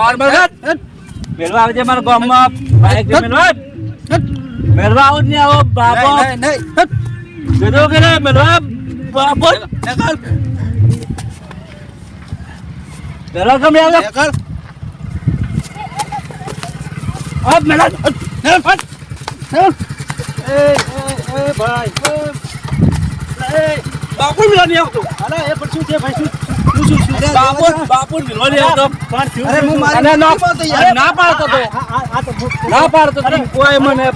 બાર મેળવા આવજે મારા ગામમાં બાઈક મેળવા આવું જ નહીં આવો બાપો કીધું કે મેળવા બાપો મેળવા કમ આવે મેળવા ભાઈ બાપુ મેળવા નહીં આવતો અરે એ પણ શું છે ભાઈ બાપુ મેળવા નહીં આવતો ના પાડતો કોઈ મને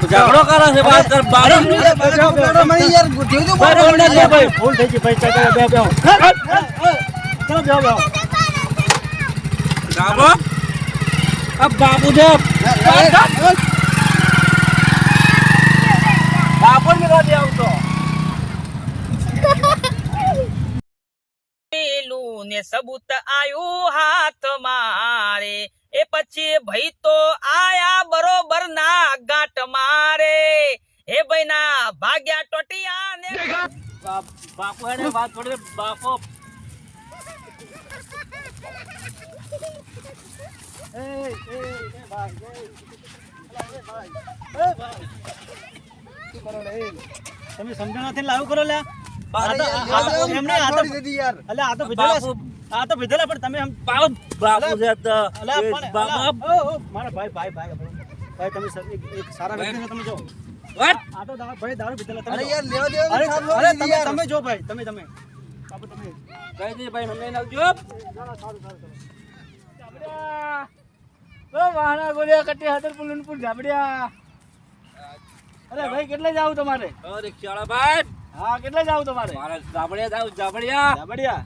ઝઘડો કરે છે વાત કર બાર મને યાર જીવજો ભાઈ ફૂલ થઈ ગઈ ભાઈ ચાચા બે ચલો જાઓ બાબુ અબ બાબુ જો બાપુ મેળવા દે આવતો ને સબૂત આયું હાથ મારે એ પછી ભાઈ તો આયા બરોબર ના ગાંઠ મારે હે ભાઈ ના ભાગ્યા ટોટિયા ને બાપુ એને વાત છોડે બાપો તમે સમજણ નથી લાવું કરો લે આ તો વિધેલા પણ તમે બાપુ છે મારા ભાઈ તમે એક સારા વ્યક્તિ તમે જો આ તો ભાઈ દારૂ વિધેલા તમે યાર લેવા દેવા અરે તમે જો ભાઈ તમે બાપુ તમે કહી દે ભાઈ મને આવજો વાહના ગોળિયા કટી હાથર પુલનપુર ઝાબડિયા અરે ભાઈ કેટલે જાવ તમારે રિક્ષાવાળા ભાઈ હા કેટલે જાવ તમારે મારે ઝાબડિયા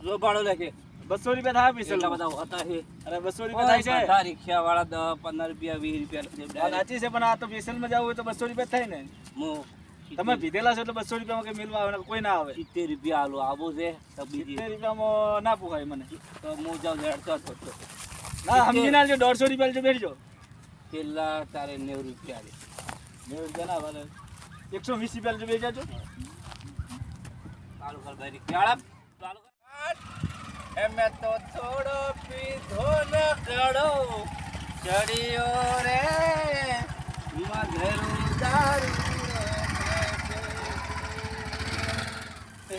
લો ભાડો લેખે 200 રૂપિયા થાય પૈસા બધા હતા છે અરે 200 રૂપિયા થાય છે રિક્ષાવાળા 10 15 રૂપિયા 20 રૂપિયા સાચી છે પણ આ તો પેશલ માં જવું હોય તો 200 રૂપિયા થાય ને તમે ભીધેલા છો એટલે 200 રૂપિયામાં કઈ મેલવા આવે કોઈ ના આવે 70 રૂપિયા આલો આવો છે તો બીજી 70 રૂપિયામાં ના પોખાય મને તો હું જાઉં 150 ના સમજી ના લેજો 150 રૂપિયા લેજો બેઠજો છેલ્લા તારે 90 રૂપિયા લે 90 રૂપિયા ના વાલે 120 રૂપિયા લેજો બેઠજો ચાલુ કર ભાઈ રિક્ષાવાળા ચાલુ કર એમે તો થોડો પીધો ન ગળો ચડિયો રે મધરું દારૂ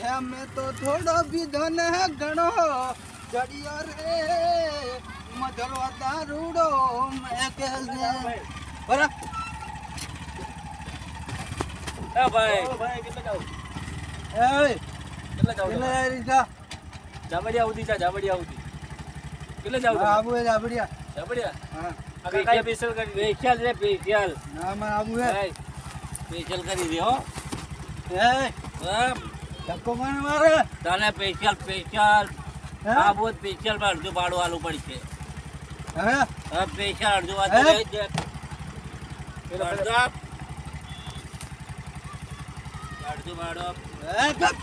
અમે તો થોડો પીધો ન ગણો ચડિયો રે મધરો દારૂડો મેં કે બરા એ ભાઈ કેટલે જાવ એ કેટલે જાવ એટલે રીસા જાબડિયા ઉધી કેટલે જાવ આબુ એ જાબડિયા જાબડિયા હા કઈ પેશલ કરી સ્પેશિયલ રે સ્પેશિયલ ના મને આબુ હે સ્પેશિયલ કરી દે હો એ હા ધક્કો મારે તને સ્પેશિયલ હે? આ બહુ સ્પેશિયલ માં અડધું ભાડું આલું પડશે હે હા સ્પેશિયલ અડધું હે? અડધું ભાડું એ કપ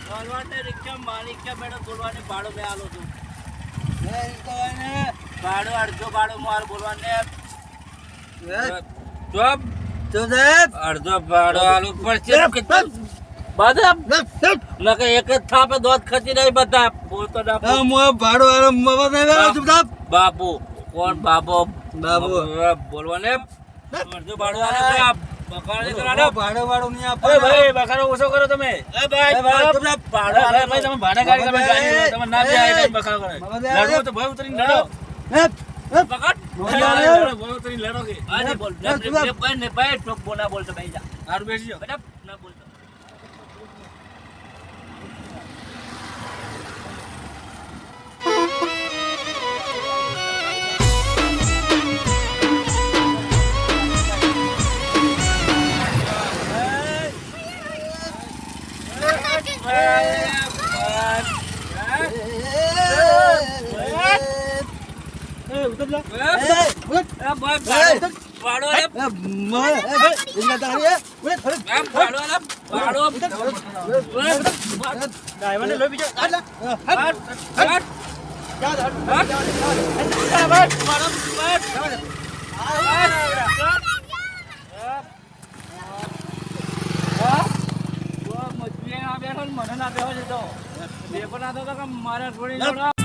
બોલવાને રિક્ષા માલિક કે મેડમ બોલવાને ભાડું મેં આલું છું એ તો ને ભાડું અડધું ભાડું માર બોલવાને એ જોબ તો સાહેબ અડધો ભાડો આલુ પડશે બધા નકે એક જ થાપે દોત ખચી નહીં બધા બોલતો ના મો ભાડો આરો મવા ને ચૂપ થાપ બાપુ કોણ બાપો બાપુ. બોલવાને અડધો ભાડો આલે બકાળે કરાડો ભાડો વાળો નહીં આપે અરે ભાઈ બખારો ઓછો કરો તમે એ ભાઈ ચૂપ થાપ ભાડો આલે ભાઈ તમે ભાડા ગાડી તમે ગાડી તમે ના જાય એટલે બખારો કરે લડવો તો ભાઈ ઉતરીને લડો પકડ લડો ભાઈ ઉતરીને લડો કે આ નહીં બોલ ને ભાઈ ટોક બોના બોલતો ભાઈ જા હારું બેસી જાઓ બેટા ના બોલતો એ ઉતર જા ભાડો લે ભાડો લે ભાડો ડ્રાઈવરને લઈ બીજો આટલા મને ના બેહો છે તો પેપર આતો તો કે મારા જોડે જોડો